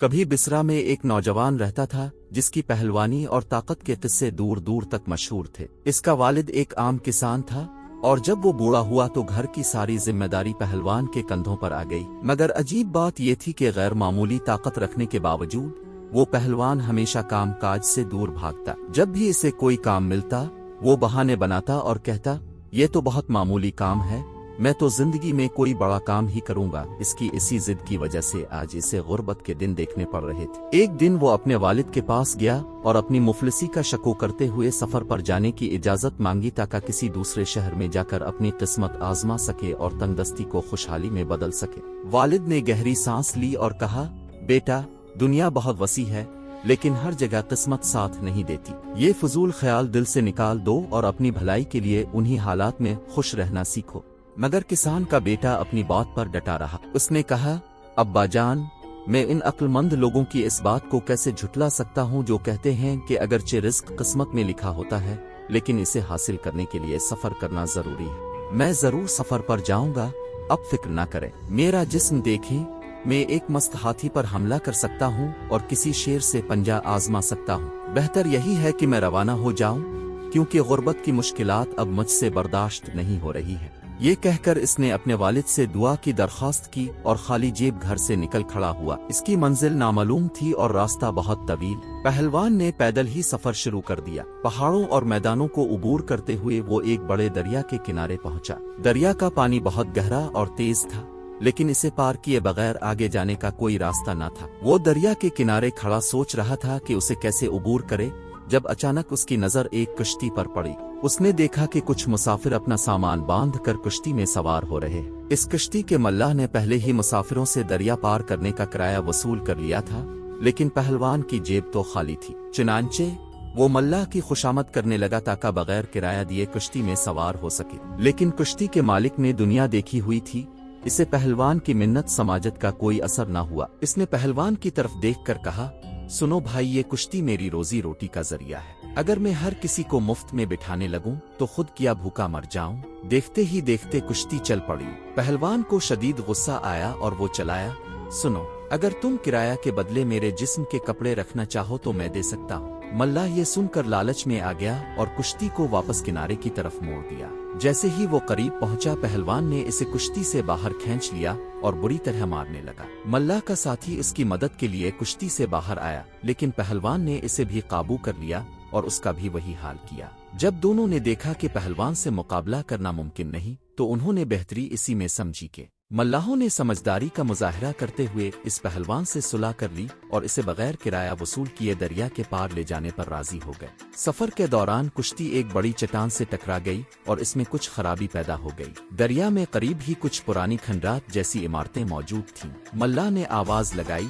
کبھی بسرا میں ایک نوجوان رہتا تھا جس کی پہلوانی اور طاقت کے قصے دور دور تک مشہور تھے۔ اس کا والد ایک عام کسان تھا اور جب وہ بوڑھا ہوا تو گھر کی ساری ذمہ داری پہلوان کے کندھوں پر آ گئی۔ مگر عجیب بات یہ تھی کہ غیر معمولی طاقت رکھنے کے باوجود وہ پہلوان ہمیشہ کام کاج سے دور بھاگتا۔ جب بھی اسے کوئی کام ملتا وہ بہانے بناتا اور کہتا، یہ تو بہت معمولی کام ہے، میں تو زندگی میں کوئی بڑا کام ہی کروں گا۔ اس کی اسی ضد کی وجہ سے آج اسے غربت کے دن دیکھنے پڑ رہے تھے۔ ایک دن وہ اپنے والد کے پاس گیا اور اپنی مفلسی کا شکو کرتے ہوئے سفر پر جانے کی اجازت مانگی تاکہ کسی دوسرے شہر میں جا کر اپنی قسمت آزما سکے اور تنگ دستی کو خوشحالی میں بدل سکے۔ والد نے گہری سانس لی اور کہا، بیٹا، دنیا بہت وسیع ہے لیکن ہر جگہ قسمت ساتھ نہیں دیتی۔ یہ فضول خیال دل سے نکال دو اور اپنی بھلائی کے لیے انہی حالات میں خوش رہنا سیکھو۔ مگر کسان کا بیٹا اپنی بات پر ڈٹا رہا۔ اس نے کہا، ابا جان، میں ان عقل مند لوگوں کی اس بات کو کیسے جھٹلا سکتا ہوں جو کہتے ہیں کہ اگرچہ رزق قسمت میں لکھا ہوتا ہے لیکن اسے حاصل کرنے کے لیے سفر کرنا ضروری ہے۔ میں ضرور سفر پر جاؤں گا، اب فکر نہ کریں۔ میرا جسم دیکھیں، میں ایک مست ہاتھی پر حملہ کر سکتا ہوں اور کسی شیر سے پنجہ آزما سکتا ہوں۔ بہتر یہی ہے کہ میں روانہ ہو جاؤں کیونکہ غربت کی مشکلات اب مجھ سے برداشت نہیں ہو رہی ہے۔ یہ کہہ کر اس نے اپنے والد سے دعا کی درخواست کی اور خالی جیب گھر سے نکل کھڑا ہوا۔ اس کی منزل نامعلوم تھی اور راستہ بہت طویل۔ پہلوان نے پیدل ہی سفر شروع کر دیا۔ پہاڑوں اور میدانوں کو عبور کرتے ہوئے وہ ایک بڑے دریا کے کنارے پہنچا۔ دریا کا پانی بہت گہرا اور تیز تھا لیکن اسے پار کیے بغیر آگے جانے کا کوئی راستہ نہ تھا۔ وہ دریا کے کنارے کھڑا سوچ رہا تھا کہ اسے کیسے عبور کرے جب اچانک اس کی نظر ایک کشتی پر پڑی۔ اس نے دیکھا کہ کچھ مسافر اپنا سامان باندھ کر کشتی میں سوار ہو رہے۔ اس کشتی کے ملاح نے پہلے ہی مسافروں سے دریا پار کرنے کا کرایہ وصول کر لیا تھا لیکن پہلوان کی جیب تو خالی تھی۔ چنانچہ وہ ملاح کی خوشامد کرنے لگا تاکہ بغیر کرایہ دیے کشتی میں سوار ہو سکے۔ لیکن کشتی کے مالک نے دنیا دیکھی ہوئی تھی، اسے پہلوان کی منت سماجت کا کوئی اثر نہ ہوا۔ اس نے پہلوان کی طرف دیکھ کر کہا، سنو بھائی، یہ کشتی میری روزی روٹی کا ذریعہ ہے۔ اگر میں ہر کسی کو مفت میں بٹھانے لگوں تو خود کیا بھوکا مر جاؤں۔ دیکھتے ہی دیکھتے کشتی چل پڑی۔ پہلوان کو شدید غصہ آیا اور وہ چلایا، سنو، اگر تم کرایہ کے بدلے میرے جسم کے کپڑے رکھنا چاہو تو میں دے سکتا ہوں۔ ملاح یہ سن کر لالچ میں آ گیا اور کشتی کو واپس کنارے کی طرف موڑ دیا۔ جیسے ہی وہ قریب پہنچا پہلوان نے اسے کشتی سے باہر کھینچ لیا اور بری طرح مارنے لگا۔ ملاح کا ساتھی اس کی مدد کے لیے کشتی سے باہر آیا لیکن پہلوان نے اسے بھی قابو کر لیا اور اس کا بھی وہی حال کیا۔ جب دونوں نے دیکھا کہ پہلوان سے مقابلہ کرنا ممکن نہیں تو انہوں نے بہتری اسی میں سمجھی کہ ملاحوں نے سمجھداری کا مظاہرہ کرتے ہوئے اس پہلوان سے صلح کر لی اور اسے بغیر کرایہ وصول کیے دریا کے پار لے جانے پر راضی ہو گئے۔ سفر کے دوران کشتی ایک بڑی چٹان سے ٹکرا گئی اور اس میں کچھ خرابی پیدا ہو گئی۔ دریا میں قریب ہی کچھ پرانی کھنڈرات جیسی عمارتیں موجود تھیں۔ ملاح نے آواز لگائی،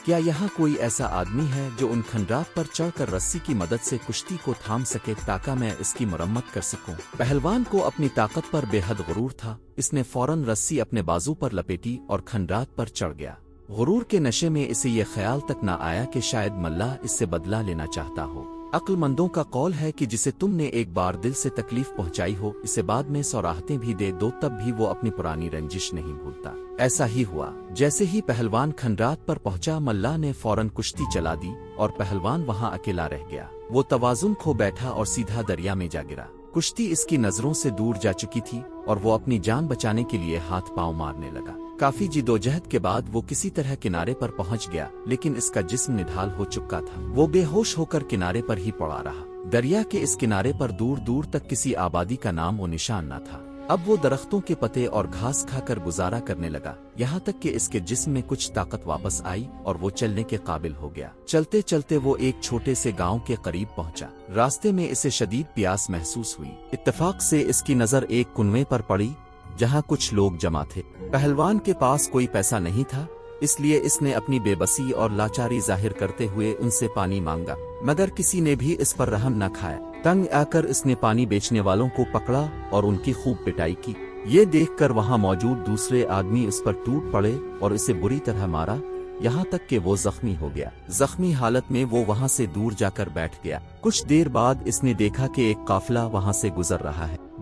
کیا یہاں کوئی ایسا آدمی ہے جو ان کھنڈرات پر چڑھ کر رسی کی مدد سے کشتی کو تھام سکے تاکہ میں اس کی مرمت کر سکوں؟ پہلوان کو اپنی طاقت پر بے حد غرور تھا۔ اس نے فوراً رسی اپنے بازو پر لپیٹی اور کھنڈرات پر چڑھ گیا۔ غرور کے نشے میں اسے یہ خیال تک نہ آیا کہ شاید ملاح اس سے بدلہ لینا چاہتا ہو۔ عقل مندوں کا قول ہے کہ جسے تم نے ایک بار دل سے تکلیف پہنچائی ہو اسے بعد میں 100 راحتیں بھی دے دو تب بھی وہ اپنی پرانی رنجش نہیں بھولتا۔ ایسا ہی ہوا۔ جیسے ہی پہلوان کھنڈرات پر پہنچا ملاح نے فوراً کشتی چلا دی اور پہلوان وہاں اکیلا رہ گیا۔ وہ توازن کھو بیٹھا اور سیدھا دریا میں جا گرا۔ کشتی اس کی نظروں سے دور جا چکی تھی اور وہ اپنی جان بچانے کے لیے ہاتھ پاؤں مارنے لگا۔ کافی جدوجہد کے بعد وہ کسی طرح کنارے پر پہنچ گیا لیکن اس کا جسم نڈھال ہو چکا تھا۔ وہ بے ہوش ہو کر کنارے پر ہی پڑا رہا۔ دریا کے اس کنارے پر دور دور تک کسی آبادی کا نام و نشان نہ تھا۔ اب وہ درختوں کے پتے اور گھاس کھا کر گزارا کرنے لگا یہاں تک کہ اس کے جسم میں کچھ طاقت واپس آئی اور وہ چلنے کے قابل ہو گیا۔ چلتے چلتے وہ ایک چھوٹے سے گاؤں کے قریب پہنچا۔ راستے میں اسے شدید پیاس محسوس ہوئی۔ اتفاق سے اس کی نظر ایک کنویں پر پڑی جہاں کچھ لوگ جمع تھے۔ پہلوان کے پاس کوئی پیسہ نہیں تھا اس لیے اس نے اپنی بے بسی اور لاچاری ظاہر کرتے ہوئے ان سے پانی مانگا مگر کسی نے بھی اس پر رحم نہ کھایا۔ تنگ آ کر اس نے پانی بیچنے والوں کو پکڑا اور ان کی خوب پٹائی کی۔ یہ دیکھ کر وہاں موجود دوسرے آدمی اس پر ٹوٹ پڑے اور اسے بری طرح مارا یہاں تک کہ وہ زخمی ہو گیا۔ زخمی حالت میں وہ وہاں سے دور جا کر بیٹھ گیا۔ کچھ دیر بعد اس نے دیکھا کہ ایک قافلہ وہاں سے گزر رہا ہے۔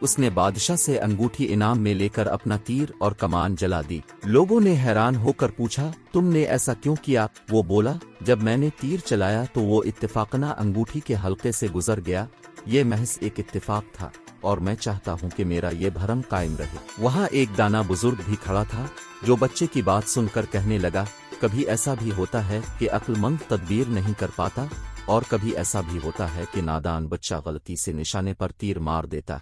اس نے بادشاہ سے انگوٹھی انعام میں لے کر اپنا تیر اور کمان جلا دی۔ لوگوں نے حیران ہو کر پوچھا، تم نے ایسا کیوں کیا؟ وہ بولا، جب میں نے تیر چلایا تو وہ اتفاقنا انگوٹھی کے حلقے سے گزر گیا۔ یہ محض ایک اتفاق تھا اور میں چاہتا ہوں کہ میرا یہ بھرم قائم رہے۔ وہاں ایک دانا بزرگ بھی کھڑا تھا جو بچے کی بات سن کر کہنے لگا، کبھی ایسا بھی ہوتا ہے کہ عقل مند تدبیر نہیں کر پاتا، اور کبھی ایسا بھی ہوتا ہے کہ نادان بچہ غلطی سے نشانے پر تیر مار دیتا۔